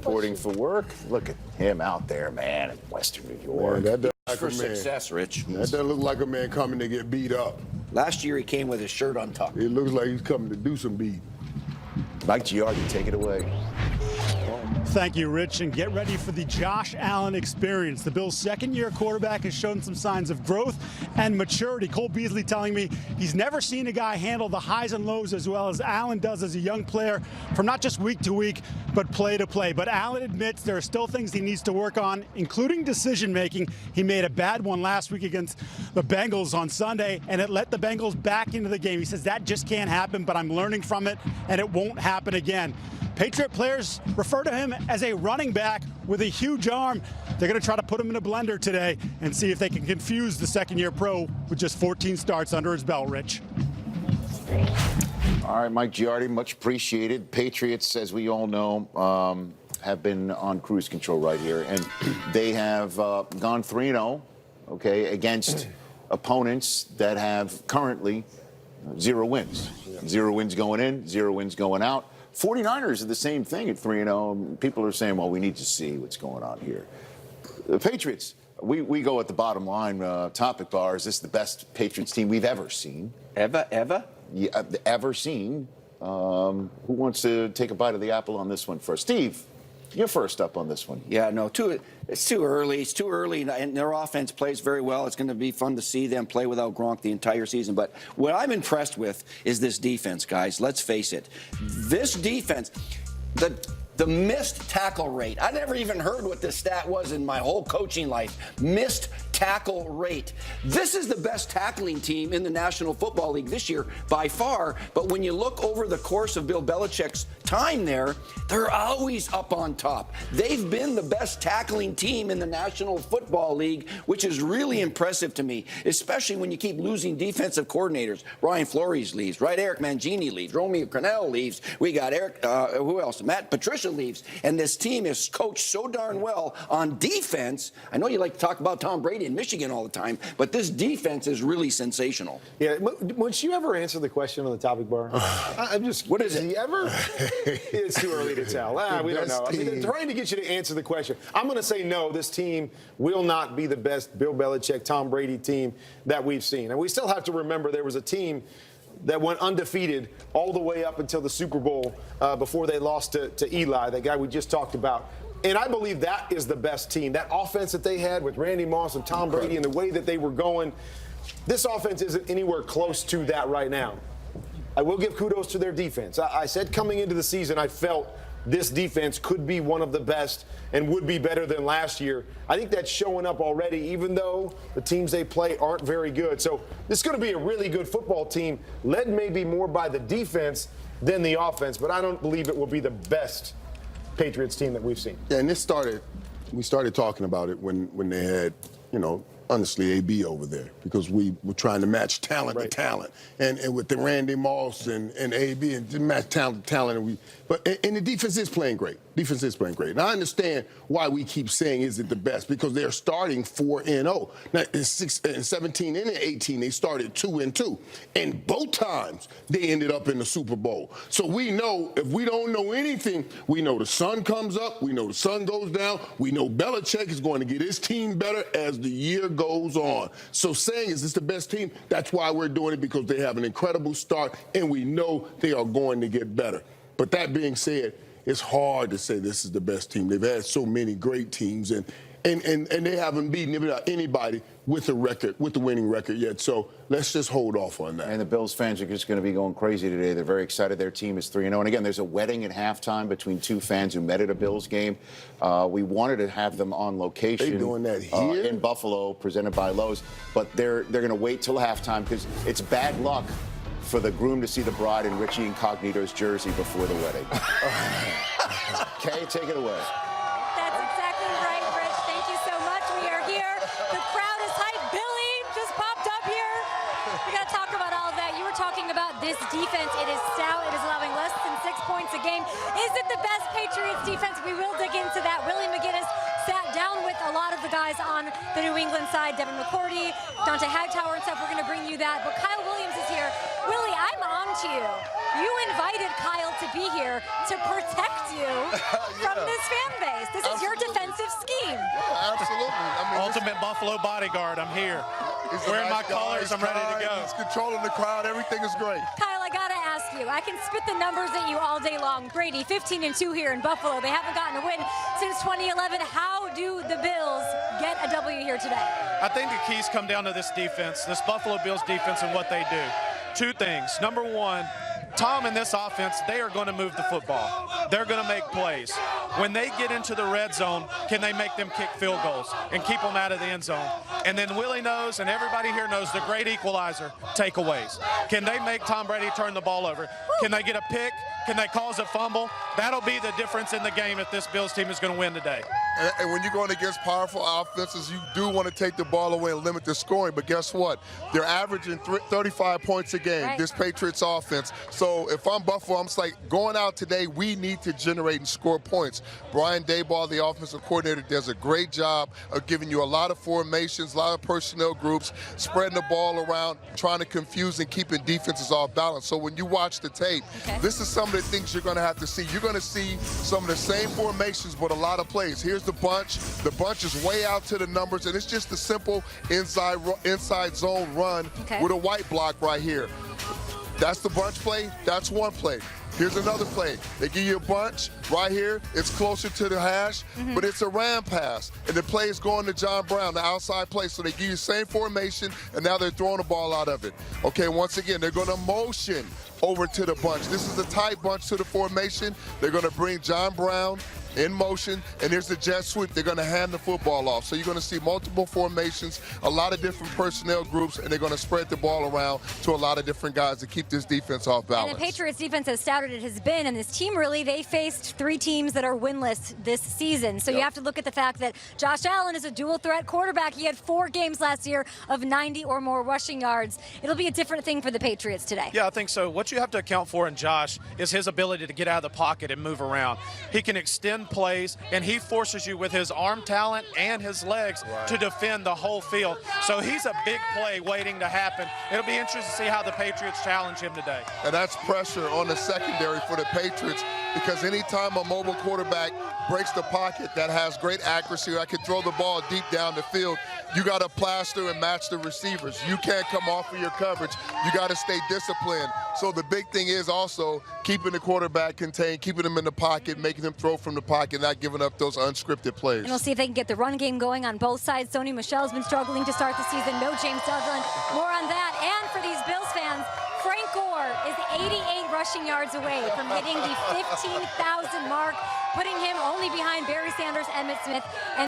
reporting for work. Look at him out there, man, in Western New York. Man, that does Like for success, Rich. That doesn't look like a man coming to get beat up. Last year he came with his shirt untucked. It looks like he's coming to do some beating. Mike Giardi, take it away. Thank you, Rich, and get ready for the Josh Allen experience. The Bills' second-year quarterback has shown some signs of growth and maturity. Cole Beasley telling me he's never seen a guy handle the highs and lows as well as Allen does as a young player from not just week to week, but play to play. But Allen admits there are still things he needs to work on, including decision-making. He made a bad one last week against the Bengals on Sunday, and it let the Bengals back into the game. He says that just can't happen, but I'm learning from it, and it won't happen again. Patriot players refer to him as a running back with a huge arm. They're going to try to put him in a blender today and see if they can confuse the second-year pro with just 14 starts under his belt, Rich. All right, Mike Giardi, much appreciated. Patriots, as we all know, have been on cruise control right here, and they have gone 3-0, okay, against opponents that have currently 0 wins. 0 wins going in, 0 wins going out. 49ers are the same thing at 3-0. People are saying, well, we need to see what's going on here. The Patriots, we go at the bottom line topic bar. Is this the best Patriots team we've ever seen? Ever? Yeah, ever seen. Who wants to take a bite of the apple on this one first? Steve, you're first up on this one. Yeah, no, it's too early. It's too early, and their offense plays very well. It's going to be fun to see them play without Gronk the entire season. But what I'm impressed with is this defense, guys. Let's face it. This defense, the missed tackle rate. I never even heard what this stat was in my whole coaching life. Missed tackle rate. This is the best tackling team in the National Football League this year by far. But when you look over the course of Bill Belichick's time there, they're always up on top. They've been the best tackling team in the National Football League, which is really impressive to me, especially when you keep losing defensive coordinators. Brian Flores leaves, right? Eric Mangini leaves. Romeo Crennel leaves. We got who else? Matt Patricia leaves. And this team is coached so darn well on defense. I know you like to talk about Tom Brady in Michigan all the time, but this defense is really sensational. Yeah, would you ever answer the question on the topic bar? I'm just, what is it? He ever? It's too early to tell. We don't know. I mean, they're trying to get you to answer the question. I'm going to say no, this team will not be the best Bill Belichick, Tom Brady team that we've seen. And we still have to remember there was a team that went undefeated all the way up until the Super Bowl before they lost to Eli, that guy we just talked about. And I believe that is the best team. That offense that they had with Randy Moss and Tom Brady and the way that they were going, this offense isn't anywhere close to that right now. I will give kudos to their defense. I said coming into the season, I felt this defense could be one of the best and would be better than last year. I think that's showing up already, even though the teams they play aren't very good. So this is going to be a really good football team, led maybe more by the defense than the offense, but I don't believe it will be the best Patriots team that we've seen. Yeah, and we started talking about it when they had, honestly, AB over there, because we were trying to match talent to talent. And with the Randy Moss and AB and to match talent to talent. And the defense is playing great. Defense is playing great. And I understand why we keep saying is it the best, because they're starting 4-0. Now, in 17 and 18, they started 2-2. And both times, they ended up in the Super Bowl. So we know, if we don't know anything, we know the sun comes up, we know the sun goes down, we know Belichick is going to get his team better as the year goes on. So saying, is this the best team? That's why we're doing it, because they have an incredible start, and we know they are going to get better. But that being said, it's hard to say this is the best team. They've had so many great teams, and they haven't beaten anybody with the winning record yet. So let's just hold off on that. And the Bills fans are just going to be going crazy today. They're very excited. Their team is 3-0. And again, there's a wedding at halftime between two fans who met at a Bills game. We wanted to have them on location. They're doing that here? In Buffalo, presented by Lowe's. But they're going to wait till halftime, because it's bad luck for the groom to see the bride in Richie Incognito's jersey before the wedding. Kay, take it away. That's exactly right, Rich. Thank you so much. We are here. The crowd is hyped. Billy just popped up here. We got to talk about all of that. You were talking about this defense. It is stout. It is allowing less than 6 points a game. Is it the best Patriots defense? We will dig into that. Willie McGinnis sat down with a lot of the guys on the New England side, Devin McCourty, Dante Hightower and stuff. We're going to bring you that. But Kyle Williams is here. Willie, I'm on to you. You invited Kyle to be here to protect you from this fan base. This is your defensive scheme. Yeah, absolutely. I mean, Ultimate Buffalo bodyguard. I'm here. he's a Wearing nice my colors, guy. I'm ready to go. He's controlling the crowd. Everything is great. Kyle, I gotta ask you. I can spit the numbers at you all day long. Brady, 15-2 here in Buffalo. They haven't gotten a win since 2011. How do the Bills get a W here today? I think the keys come down to this defense, this Buffalo Bills defense, and what they do. Two things. Number one, Tom and this offense, they are going to move the football. They're going to make plays. When they get into the red zone, can they make them kick field goals and keep them out of the end zone? And then Willie knows, and everybody here knows, the great equalizer, takeaways. Can they make Tom Brady turn the ball over? Can they get a pick? Can they cause a fumble? That'll be the difference in the game if this Bills team is going to win today. And when you're going against powerful offenses, you do want to take the ball away and limit the scoring. But guess what? They're averaging 35 points a game, Right. this Patriots offense. So if I'm Buffalo, I'm just like, going out today, we need to generate and score points. Brian Daboll, the offensive coordinator, does a great job of giving you a lot of formations, a lot of personnel groups, spreading the ball around, trying to confuse and keeping defenses off balance. So when you watch the tape, this is some of the things you're going to have to see. You're going to see some of the same formations, but a lot of plays. Here's the bunch. The bunch is way out to the numbers, and it's just a simple inside zone run with a white block right here. That's the bunch play. That's one play. Here's another play. They give you a bunch right here. It's closer to the hash, but it's a ram pass. And the play is going to John Brown, the outside play. So they give you the same formation, and now they're throwing the ball out of it. Okay, once again, they're going to motion over to the bunch. This is a tight bunch to the formation. They're going to bring John Brown in motion, and here's the jet sweep. They're going to hand the football off. So you're going to see multiple formations, a lot of different personnel groups, and they're going to spread the ball around to a lot of different guys to keep this defense off balance. And the Patriots defense, as stout as it has been, and this team really, they faced 3 teams that are winless this season. So you have to look at the fact that Josh Allen is a dual threat quarterback. He had 4 games last year of 90 or more rushing yards. It'll be a different thing for the Patriots today. Yeah, I think so. What you have to account for in Josh is his ability to get out of the pocket and move around. He can extend plays, and he forces you with his arm talent and his legs to defend the whole field. So he's a big play waiting to happen. It'll be interesting to see how the Patriots challenge him today. And that's pressure on the secondary for the Patriots, because anytime a mobile quarterback breaks the pocket that has great accuracy, I can throw the ball deep down the field, you got to plaster and match the receivers. You can't come off of your coverage. You got to stay disciplined. So the big thing is also keeping the quarterback contained, keeping him in the pocket, making him throw from the pocket, not giving up those unscripted plays. And we'll see if they can get the run game going on both sides. Sony Michel's been struggling to start the season. No James Douglas. More on that. And for these Bills fans, Frank Gore is 88 rushing yards away from hitting the 15,000 mark, putting him only behind Barry Sanders, Emmitt Smith, and